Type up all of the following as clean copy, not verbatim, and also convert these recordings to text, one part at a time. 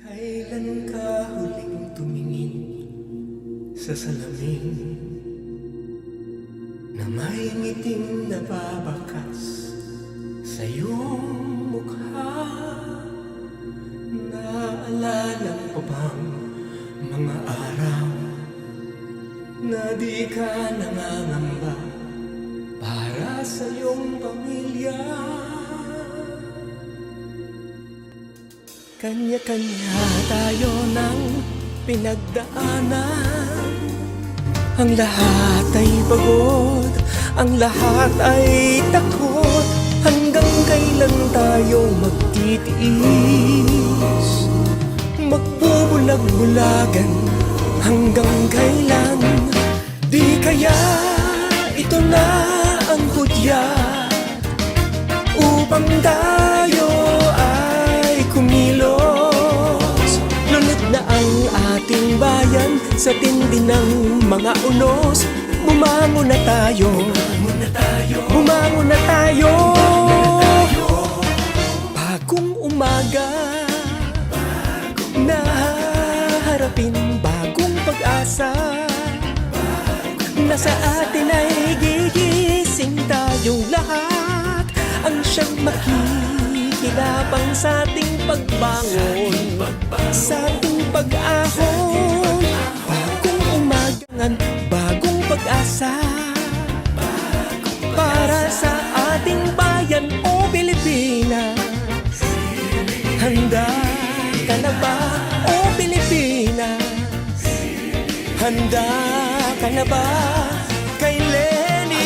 Kailan ka huling tumingin sa salamin na may ngiting nababakas sa iyong mukha? Naalala mo pa bang mga araw na di ka nangangamba para sa iyong pamilya? Kanya-kanya tayo ng pinagdaanan. Ang lahat ay pagod, ang lahat ay takot. Hanggang kailan tayo magtitiis? Magbubulag-bulagan hanggang kailan? Di kaya ito na ang hudyat upang tayo ay kumilos. Lunod na ang ating bayan sa tindi ng mga unos. Bumangon na tayo, bumangon na tayo. Bagong umaga, naharapin bagong pag-asa. Nasa atin ay gigising tayong lahat. Ang siyang makikilabang sa ating pagbangon, sa ating pag-ahon. Bagong umagangan, bagong pag-asa para sa ating bayan o Pilipinas. Handa ka na ba o Pilipinas? Handa ka na ba kay Lenny?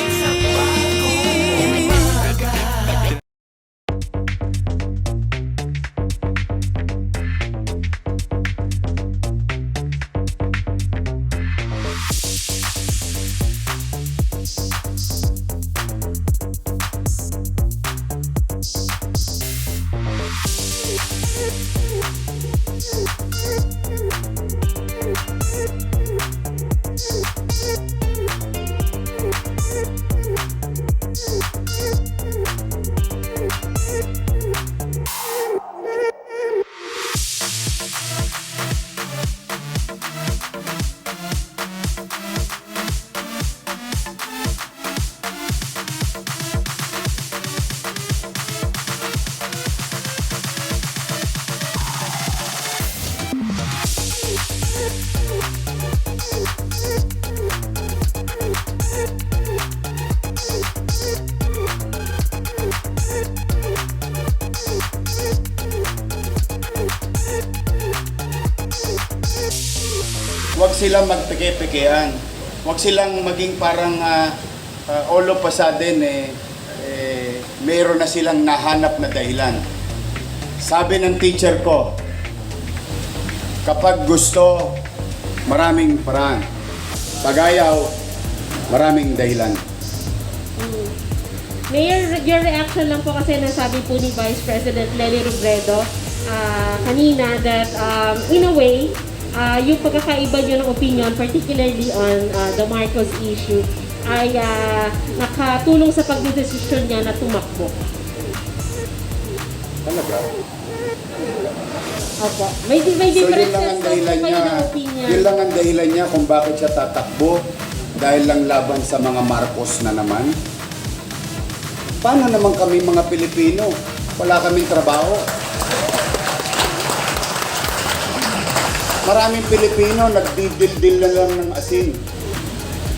Huwag silang magpeke-pekean. Huwag silang maging parang all of a sudden mayroon na silang nahanap na dahilan. Sabi ng teacher ko, kapag gusto, maraming paraan. Pag ayaw, maraming dahilan. Mayor, your reaction lang po kasi nasabi po ni Vice President Lely Robredo kanina that in a way, yung pagkakaiba nyo ng opinion, particularly on the Marcos issue, ay nakatulong sa pagdedesisyon niya na tumakbo. Talaga? Opo. May differences po kayo ng opinion. Yun lang ang dahilan niya kung bakit siya tatakbo dahil lang laban sa mga Marcos na naman. Paano naman kami mga Pilipino? Wala kaming trabaho. Maraming Pilipino nagdidildil na lang ng asin.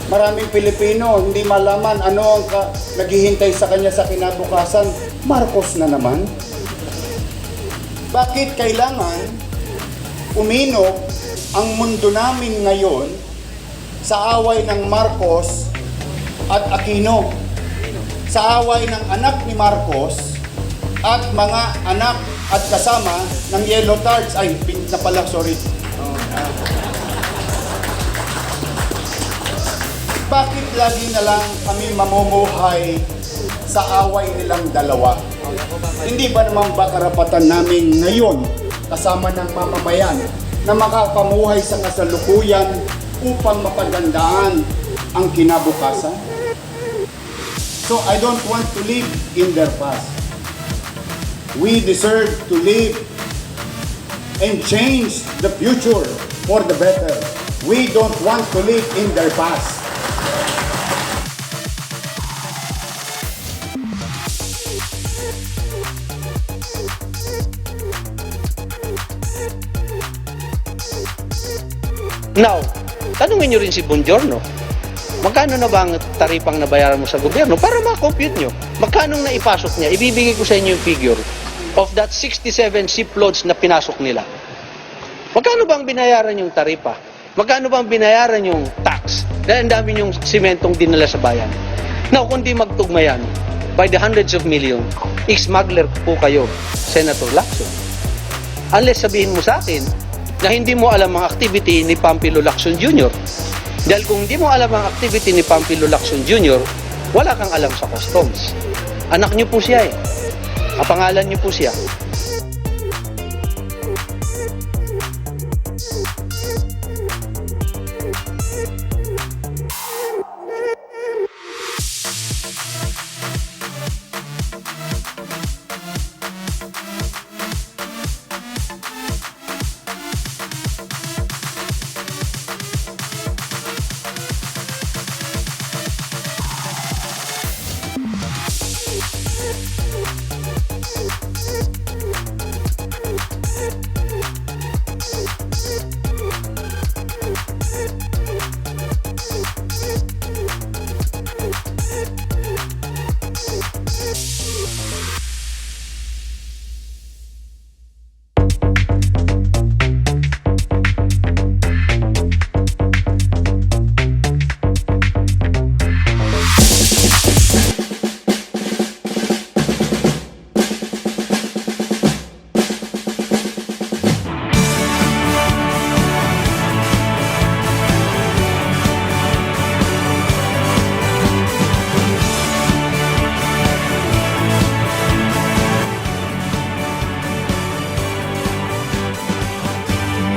Maraming Pilipino hindi malaman ano ang naghihintay sa kanya sa kinabukasan. Marcos na naman. Bakit kailangan uminok ang mundo namin ngayon sa away ng Marcos at Aquino? Sa away ng anak ni Marcos at mga anak at kasama ng Yellow Tarts. Ay, pink na pala, sorry. bakit lagi na lang kami mamumuhay sa away nilang dalawa? Hindi ba naman ba karapatan namin ngayon kasama ng mamamayan na makapamuhay sa kasalukuyan upang mapagandaan ang kinabukasan? So I don't want to live in their past. We deserve to live and change the future for the better. We don't want to live in their past. Now, tanungin nyo rin si Bongiorno, magkano na ba ang taripang nabayaran mo sa gobyerno para ma-compute nyo? Magkano naipasok niya? Ibibigay ko sa inyo yung figure of that 67 shiploads na pinasok nila. Magkano ba ang binayaran yung taripa? Magkano ba ang binayaran yung tax? Dahil ang dami yung simentong dinala sa bayan. Now, kung di magtugma yan, by the hundreds of millions, smuggler po kayo, Senator Lacson. Unless sabihin mo sa akin na hindi mo alam ang activity ni Pampilo Lacson Jr. Dahil kung hindi mo alam ang activity ni Pampilo Lacson Jr., wala kang alam sa customs. Anak niyo po siya eh. Ang pangalan niyo po siya.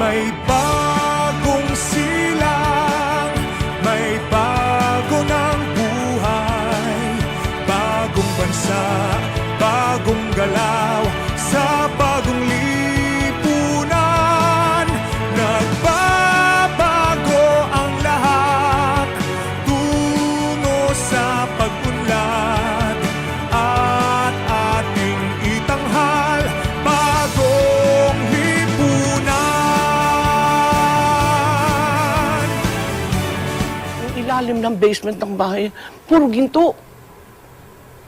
May bagong silang, may bago ng buhay, bagong bansa, bagong galaw, sa bagong lipunan. Nagbabago ang lahat, tungo sa pag-unlad, at ating itanghal, bagong lipunan. Yung ilalim ng basement ng bahay, puro ginto.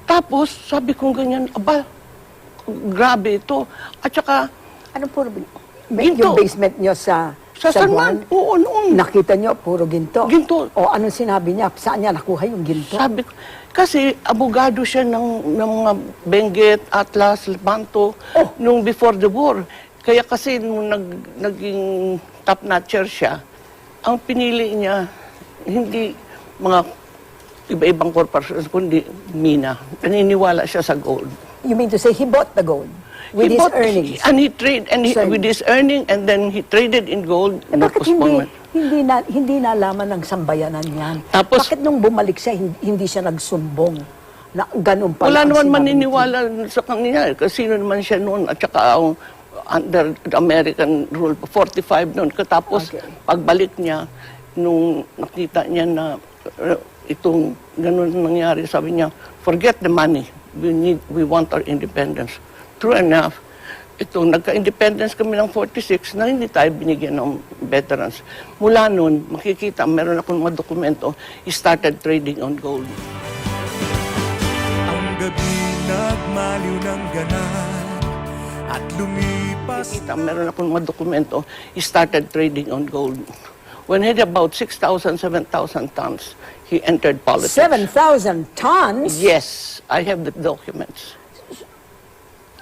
Tapos, sabi kong ganyan, aba, grabe ito. At saka, Ano puro Ginto. yung basement nyo sa San Juan, Juan? oo noon. Nakita nyo, puro ginto. Ginto. O anong sinabi niya? Saan niya nakuha yung ginto? Sabi ko, kasi abogado siya ng mga Benguet, Atlas, Lepanto, nung before the war. Kaya kasi nung naging top notcher siya, ang pinili niya, hindi mga iba-ibang corporations, kundi mina. Naniniwala siya sa gold. You mean to say he bought the gold with He his bought- earnings? And he trade, and he, Sir. with his earning, and then he traded in gold. Eh, no bakit postponement. hindi nalaman ng sambayanan yan? Tapos- Bakit nung bumalik siya, hindi siya nagsumbong? Na ganun pala Wala ang naman sinabi maniniwala sa kanya. Kasi sino naman siya noon. At saka under the American rule, 45 noon. Katapos, Okay. pagbalik niya, nung nakita niya na itong ganun nangyari, sabi niya, forget the money. We want our independence. True enough, itong nagka-independence kami ng 46 na hindi tayo binigyan ng veterans. Mula noon, makikita, meron akong mga dokumento, he started trading on gold. Ang gabi nagmaliw ng ganap at lumipas. Kita, meron akong mga dokumento, he started trading on gold. When he had about 6,000, 7,000 tons, he entered politics. 7,000 tons? Yes, I have the documents.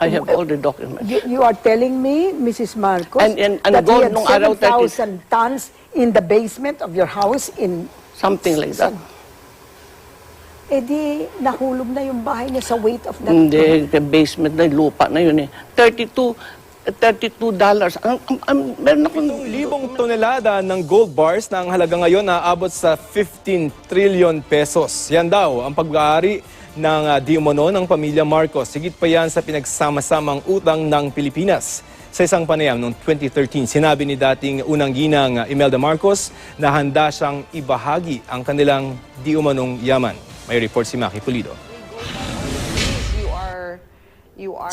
I have all the documents. You are telling me, Mrs. Marcos, And that he gold had nung araw, 7,000 tons in the basement of your house in Something like that. Eh di, nahulog na yung bahay niya sa weight of that. Hindi, the basement na lupa na yun eh. $32. Meron akong... 1,000 tonelada ng gold bars na ang halaga ngayon naabot sa 15 trillion pesos. Yan daw ang pag-aari ng di umano ng pamilya Marcos. Sigit pa yan sa pinagsama-samang utang ng Pilipinas. Sa isang panayam noong 2013, sinabi ni dating unang ginang Imelda Marcos na handa siyang ibahagi ang kanilang di umanong yaman. May report si Maki Pulido.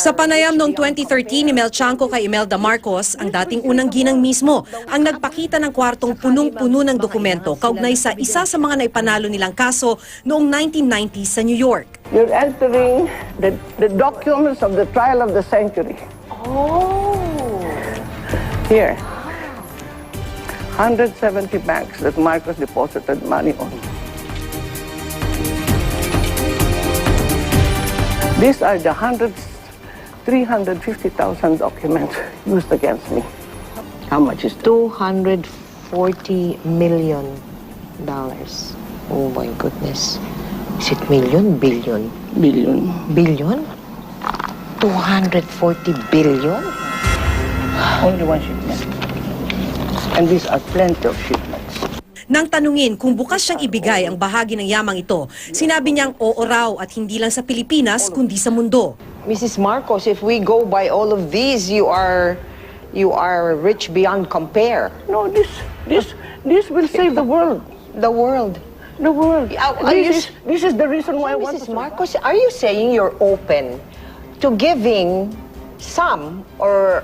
Sa panayam noong 2013 ni Mel Chanco kay Imelda Marcos, ang dating unang ginang mismo ang nagpakita ng kwartong punong-puno ng dokumento kaugnay sa isa sa mga naipanalo nilang kaso noong 1990s sa New York. You're entering the documents of the trial of the century. Oh! Here. 170 banks that Marcos deposited money on. These are the 350,000 documents used against me. How much is that? $240 million. Oh my goodness. Is it million? Billion? Billion. Billion? 240 billion? Only one shipment. And these are plenty of shipments. Nang tanungin kung bukas siyang ibigay ang bahagi ng yamang ito, sinabi niyang oo raw at hindi lang sa Pilipinas kundi sa mundo. Mrs. Marcos, if we go by all of these, you are rich beyond compare. No, this will save the world. The world. The world. This is the reason why I want Mrs. to... Marcos, are you saying you're open to giving some or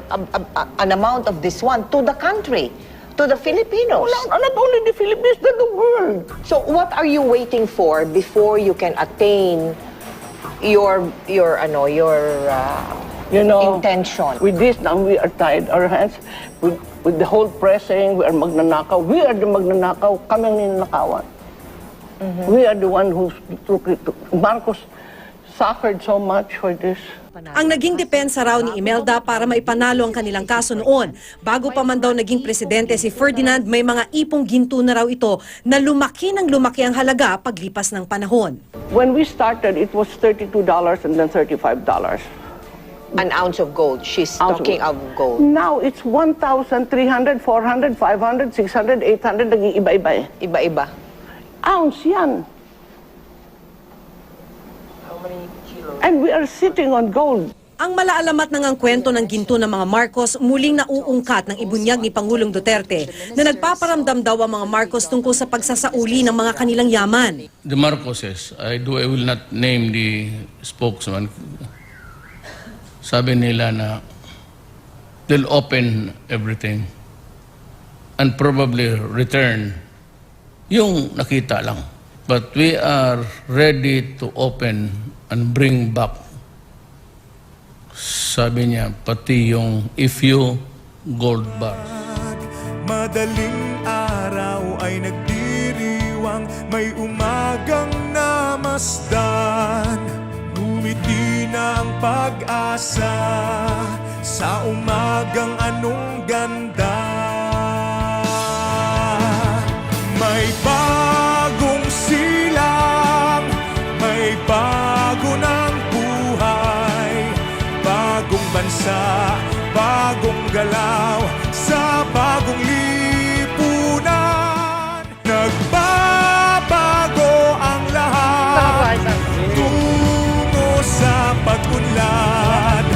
an amount of this one to the country, to the Filipinos? Not only the Philippines, but the world. So what are you waiting for before you can attain your intention? With this now, we are tied our hands with the whole press saying we are magnanakaw. We are the magnanakaw. Kami ang ninanakawan. We are the one who took it. Marcos suffered so much for this. Ang naging depensa raw ni Imelda para maipanalo ang kanilang kaso noon. Bago pa man daw naging presidente si Ferdinand, may mga ipong ginto na raw ito na lumaki ng lumaki ang halaga paglipas ng panahon. When we started, it was $32 and then $35. An ounce of gold. She's talking of gold. Now it's 1,300, 400, 500, 600, 800, naging iba-iba eh. Iba-iba. Ounce yan. And we are sitting on gold. Ang malaalamat ng ang kwento ng ginto ng mga Marcos muling nauungkat ng ibunyag ni Pangulong Duterte na nagpaparamdam daw ang mga Marcos tungkol sa pagsasauli ng mga kanilang yaman. The Marcoses, I will not name the spokesman. Sabi nila na they'll open everything and probably return yung nakita lang. But we are ready to open and bring back, sabi niya, pati yung few gold bars. Madaling araw ay nagdiriwang, may umagang namasdan. Ngumiti na ang pag-asa sa umagang anong ganda. May bagong silang, may bago ng buhay, bagong bansa, bagong galaw, sa bagong lipunan. Nagbabago ang lahat, tungo sa pag-unlad,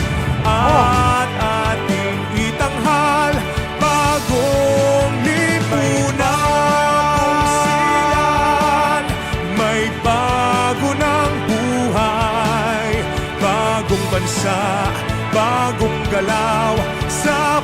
at ating itanghal, bagong lipunan. May bago ng buhay, bagong bansa, bagong galaw, sa